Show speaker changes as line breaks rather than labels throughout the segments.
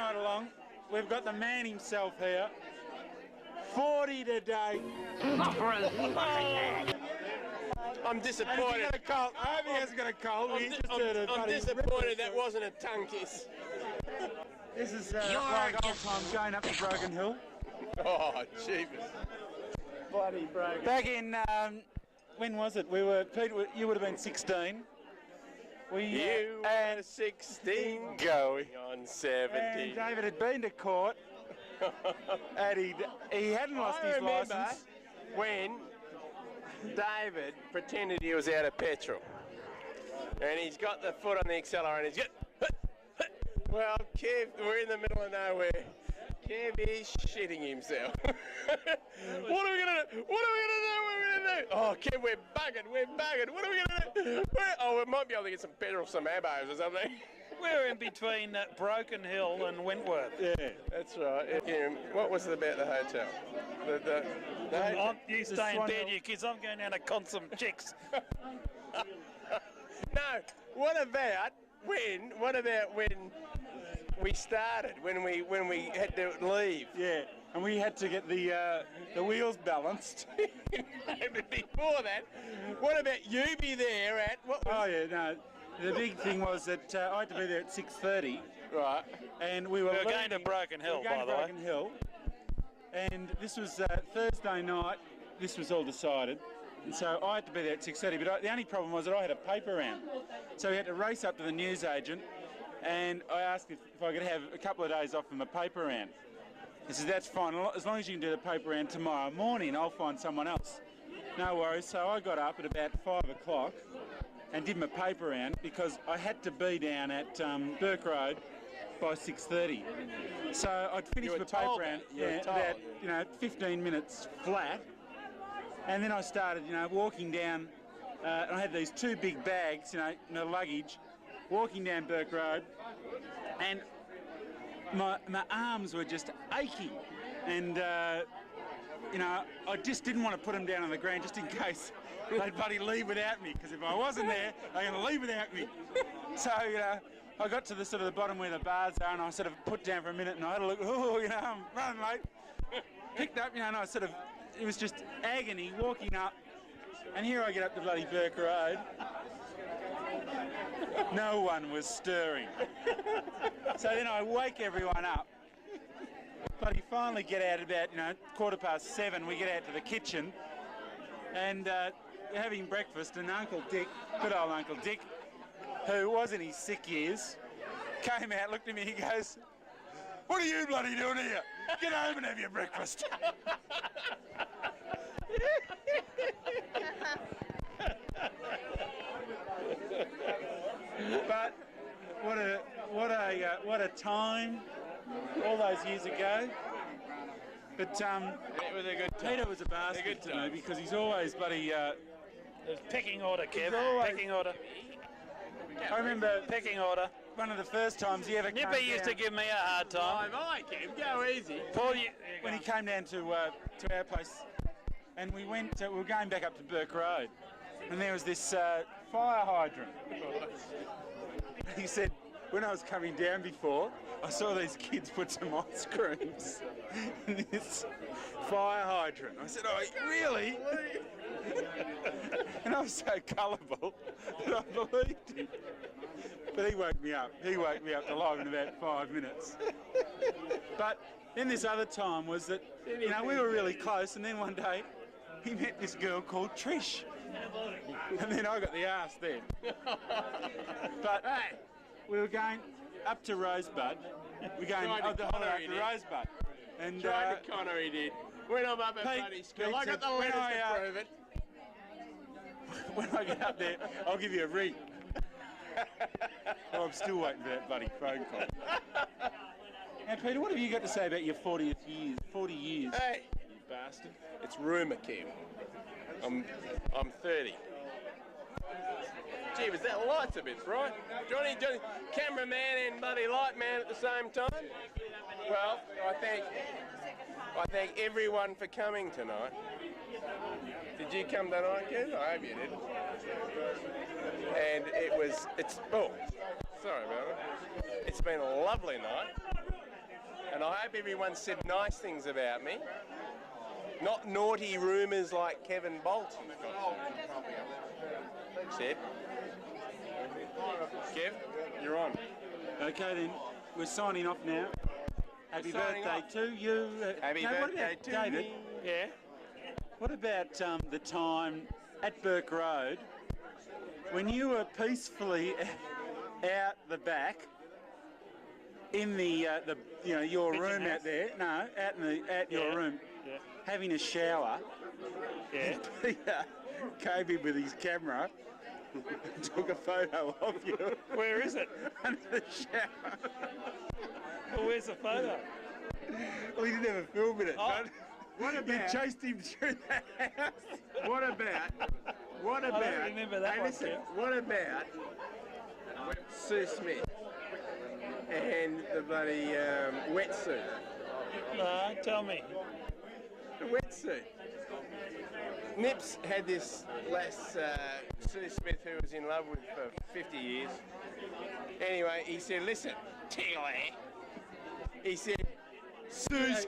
right along. We've got the man himself here. 40 today.
I'm disappointed.
I hope he hasn't got a cold.
I'm disappointed that wasn't a tongue kiss.
This is like old times going up to Broken Hill.
Oh, jeepers. Bloody Broken.
Back in, when was it? Pete, you would have been 16.
You were 16 going on 17.
And David had been to court and he hadn't lost his licence.
When David pretended he was out of petrol and he's got the foot on the accelerator and he's got, well, Kev, we're in the middle of nowhere. Kev is shitting himself. What are we going to do? What are we going to do? What are we going to do? Oh, Kev, we're buggered. What are we going to do? Oh, we might be able to get some petrol, some abos or something.
We're in between Broken Hill and Wentworth.
Yeah, that's right. What was it about the hotel? The hotel?
You stay in bed, you kids. I'm going down to con some chicks.
No, what about when we started, when we had to leave?
Yeah, and we had to get the wheels balanced.
But before that, what about you be there at?
The big thing was that I had to be there at 6:30.
Right.
And we were
going to Broken Hill, by the way.
Broken Hill. And this was Thursday night. This was all decided. And so I had to be there at 6:30. But the only problem was that I had a paper round. So we had to race up to the newsagent. And I asked if I could have a couple of days off from the paper round. He said, that's fine. As long as you can do the paper round tomorrow morning, I'll find someone else. No worries. So I got up at about 5 o'clock and did my paper round because I had to be down at Burke Road by 6:30. So I'd finished my paper round about 15 minutes flat, and then I started walking down. And I had these two big bags, no luggage, walking down Burke Road, and my arms were just aching, and I just didn't want to put them down on the ground just in case they'd bloody leave without me, because if I wasn't there, they're going to leave without me. So, I got to the sort of the bottom where the bars are, and I sort of put down for a minute, and I had a look, I'm running late. Picked up, and I sort of, it was just agony walking up, and here I get up to bloody Burke Road. No one was stirring. So then I wake everyone up. But he finally get out about 7:15. We get out to the kitchen, and having breakfast. And Uncle Dick, good old Uncle Dick, who was in his sick years, came out, looked at me, he goes, "What are you bloody doing here? Get home and have your breakfast." But what a time all those years ago. But
it was a good time.
Peter was a bastard to me because he's always bloody.
There's pecking order, Kev. Pecking order.
I remember
pecking order.
One of the first times he ever came down.
Nippy used to give me a hard time.
I Kev, go easy.
Paul, when he came down to our place, and we were going back up to Burke Road, and there was this fire hydrant. He said, when I was coming down before, I saw these kids put some ice creams in this fire hydrant. I said, "Oh, really?" And I was so gullible that I believed him. But he woke me up. He woke me up to life in about 5 minutes. But then this other time was that, we were really close, and then one day he met this girl called Trish. And then I got the arse then. But hey, we were going up to Rosebud. We're going up to Rosebud. And
tried to Connor, he did. When I'm up at Buddy School, I got the letters to prove it.
When I get up there, I'll give you a ring. I'm still waiting for that bloody phone call. Now, Peter, what have you got to say about your 40th years? 40 years.
Hey, you bastard. It's rumour, Kev. I'm 30. Gee, was that lights a bit bright? Johnny, cameraman and bloody light man at the same time? Well, I thank everyone for coming tonight. Did you come tonight, Kev? I hope you did. And sorry about it. It's been a lovely night. and I hope everyone said nice things about me. Not naughty rumours like Kevin Bolt said. Kev, you're on.
Okay then, we're signing off now. Happy
signing
birthday
off.
to you.
Happy
what
birthday
about
to
David?
me.
Yeah.
What about the time at Burke Road when you were peacefully out the back in the your
Pigeon
room
house?
out there? No, out your
Yeah.
room,
Yeah.
having a shower.
Yeah.
Peter came in with his camera, and took a photo of you
Where is it?
under the shower.
Well, where's the photo?
Well, he didn't have a film in it.
Oh.
But
What
you
about?
chased him through the house.
What about? What about?
I don't remember that
Hey,
one,
listen.
Kev.
What about Sue Smith and the bloody wetsuit?
No, tell me.
The wetsuit. Nips had this lass, Sue Smith, who was in love with for 50 years. Anyway, he said, listen, tickle hair. He said, Sue's,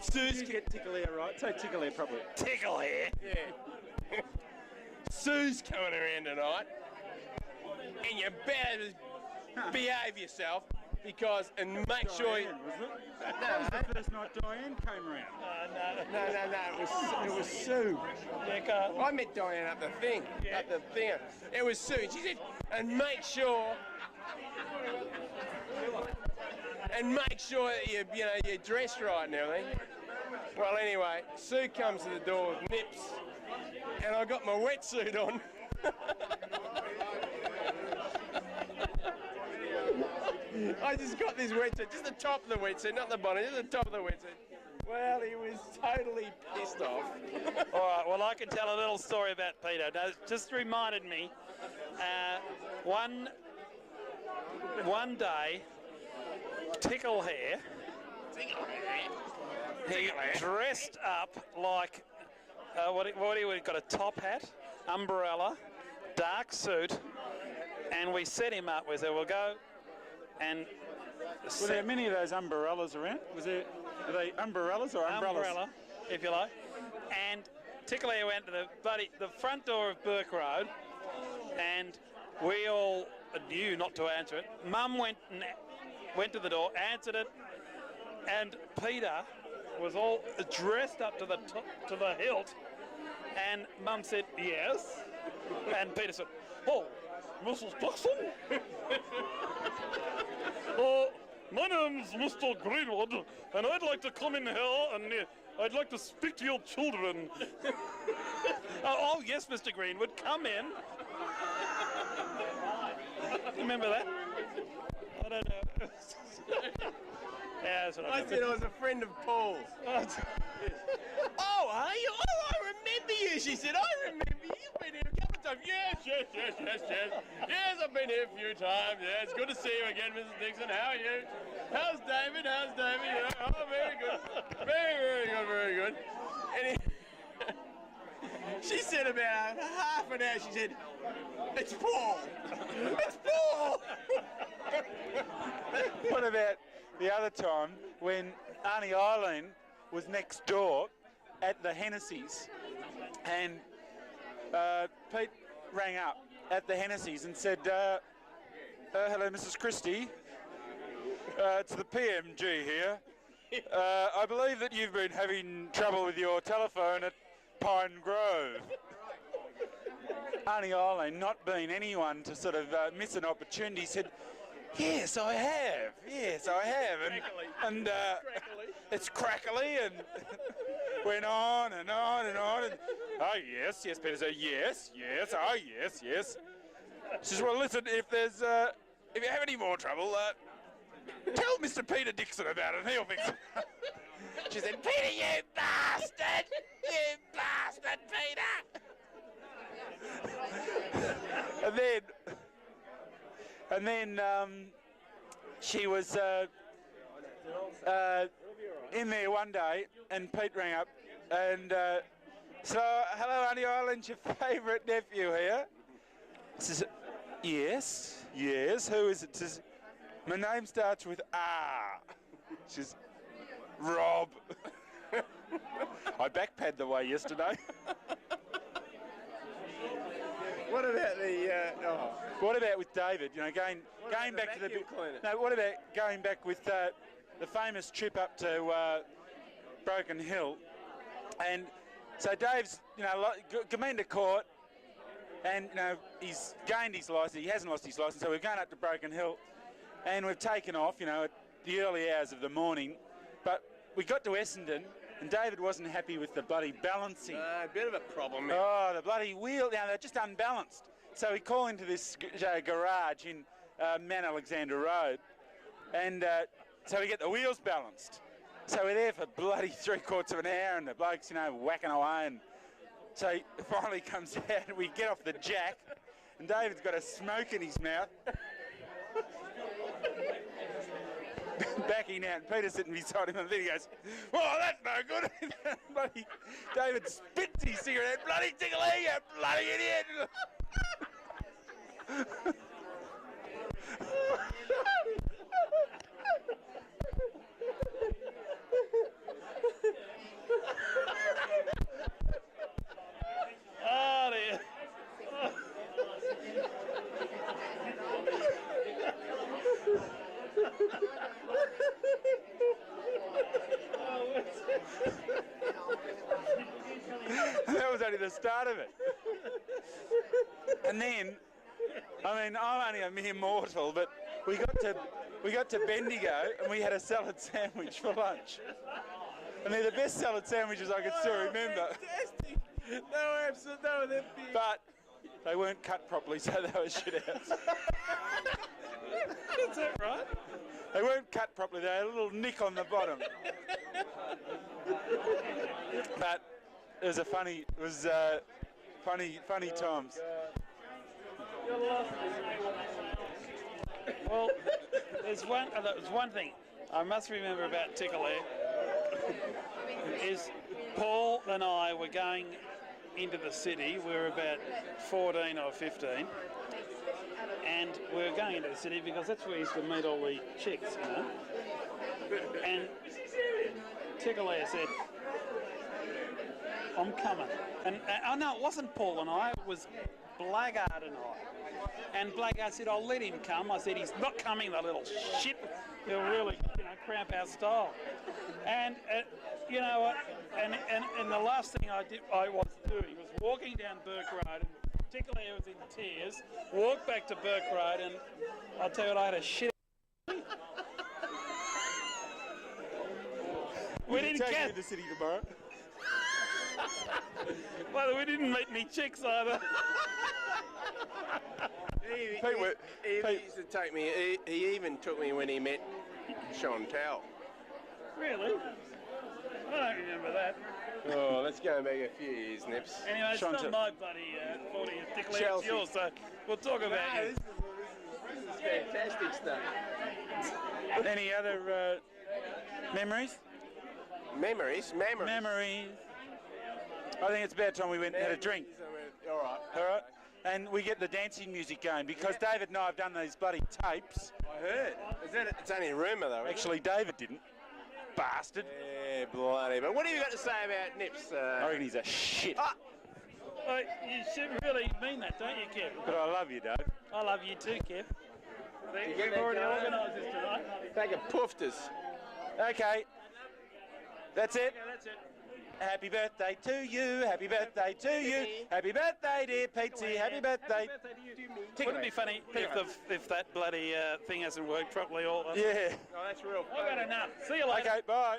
Sue's,
You get tickle hair right. Say tickle hair properly.
Tickle hair.
yeah. Sue's coming around tonight, and you better behave yourself because and make sure.
Diane, wasn't it? That was the first night Diane came around.
No, it was Sue.
Yeah, go.
I met Diane up the thing,
Yeah.
up the thing. It was Sue. She said, and make sure that you're dressed right and everything. Well, anyway, Sue comes to the door with Nips, and I got my wetsuit on. I just got this wetsuit, just the top of the wetsuit, not the bottom, just the top of the wetsuit. Well, he was totally pissed off.
All right, well, I can tell a little story about Peter. Now, it just reminded me, one day, Tickle Hair, he dressed up like, what he got a top hat, umbrella, dark suit, and we set him up. We said, we'll go and
Were there many of those umbrellas around? Were they umbrellas or umbrellas?
umbrella, if you like. And Tickle Hair went to the front door of Burke Road, and we all knew not to answer it. Mum went to the door, answered it, and Peter was all dressed up to the hilt, and Mum said yes, and Peter said, "Oh, Mrs. Dixon." My name's Mr. Greenwood, and I'd like to come in here and I'd like to speak to your children. Oh, yes, Mr. Greenwood, come in. Remember that? I don't know. Yeah, that's what
I said I was a friend of Paul's. Oh, are you? Oh, I remember you. She said, I remember you. You've been here a couple of times. Yes. Yes, I've been here a few times. Yeah, it's good to see you again, Mrs. Dixon. How are you? How's David? Yeah, oh, very good. Very good. And she said about half an hour, she said, it's Paul. It's Paul.
What about the other time when Auntie Eileen was next door at the Hennessy's, and Pete rang up at the Hennessy's and said, hello, Mrs. Christie. It's the PMG here. I believe that you've been having trouble with your telephone at Pine Grove. Auntie Eileen, not being anyone to sort of miss an opportunity, said, yes, I have. And it's crackly and went on and on and on. And, oh, yes, Peter said, yes, oh, yes. She says, well, listen, if you have any more trouble, tell Mr. Peter Dixon about it and he'll fix it. She said, Peter, you bastard! You bastard, Peter! And then she was in there one day, and Pete rang up, and so, hello, Auntie Eileen, your favourite nephew here. Says, yes, who is it? Says, my name starts with R. She says, Rob. I backpadded the way yesterday.
What about the?
What about with David? You know, going back to the
vacuum cleaner?
no. What about going back with the famous trip up to Broken Hill? And so Dave's, you know, been to court, and you know he's gained his licence. He hasn't lost his licence, so we're going up to Broken Hill, and we've taken off. You know, at the early hours of the morning, but we got to Essendon. And David wasn't happy with the bloody balancing.
A bit of a problem. Man.
Oh, the bloody wheel. Now, they're just unbalanced. So we call into this garage in Man Alexander Road. And so we get the wheels balanced. So we're there for bloody 3/4 of an hour and the bloke's, you know, whacking away. And so he finally comes out and we get off the jack. And David's got a smoke in his mouth. Backing out, and Peter's sitting beside him, and then he goes, "Oh, that's no good." Bloody David spits his cigarette out. "Bloody tickle, you bloody idiot!"
Oh dear.
That was only the start of it. And then, I mean, I'm only a mere mortal, but we got to Bendigo and we had a salad sandwich for lunch. And they're the best salad sandwiches I could still remember.
Fantastic. No, absolutely. No, they're big.
But they weren't cut properly, so they were shit outs.
Is that right?
They weren't cut properly. They had a little nick on the bottom. But it was funny times.
Well, there's one thing I must remember about Tickle is Paul and I were going into the city. We were about 14 or 15. And we were going into the city because that's where we used to meet all the chicks, you know. And Tickle said, "I'm coming." And oh no, it wasn't Paul and I, it was Blackguard and I. And Blackguard said, "I'll let him come." I said, "He's not coming, the little shit. He'll really, you know, cramp our style." And you know what? And the last thing I was doing was walking down Burke Road, and Tickle was in tears. Walked back to Burke Road, and I'll tell you what, I had a shit. We didn't
Take you
get
to the city tomorrow.
well, we didn't meet any chicks either.
He
Pete-
used to take me. He even took me when he met Chantal.
Really? I don't remember that.
Oh, let's go back a few years, Nips.
Anyway, it's
Chantal.
not my buddy, 40th Tickle, it's
Chelsea.
yours, so we'll talk about you.
This is fantastic stuff.
Any other memories?
Memories.
Memories. I think it's about time we went and had a drink.
All right.
All right? And we get the dancing music going because David and I have done these bloody tapes.
I heard. It's only a rumour, though.
Actually, David didn't. Bastard.
Yeah, bloody. But what have you got to say about Nips?
I reckon he's a shit.
Ah,
Well, you should really mean that, don't you, Kev?
But I love you, Dave.
I love you too, Kev.
get
We've
that
already
going?
organised this tonight.
take a poofters.
Okay. That's it.
Yeah, that's it.
Happy birthday to you. Happy birthday to you. Happy birthday, dear Petey. Happy birthday.
Happy birthday to you. Wouldn't it be funny if that bloody thing hasn't worked properly all?
Yeah.
Oh, that's real.
I got enough. See you later.
Okay, bye.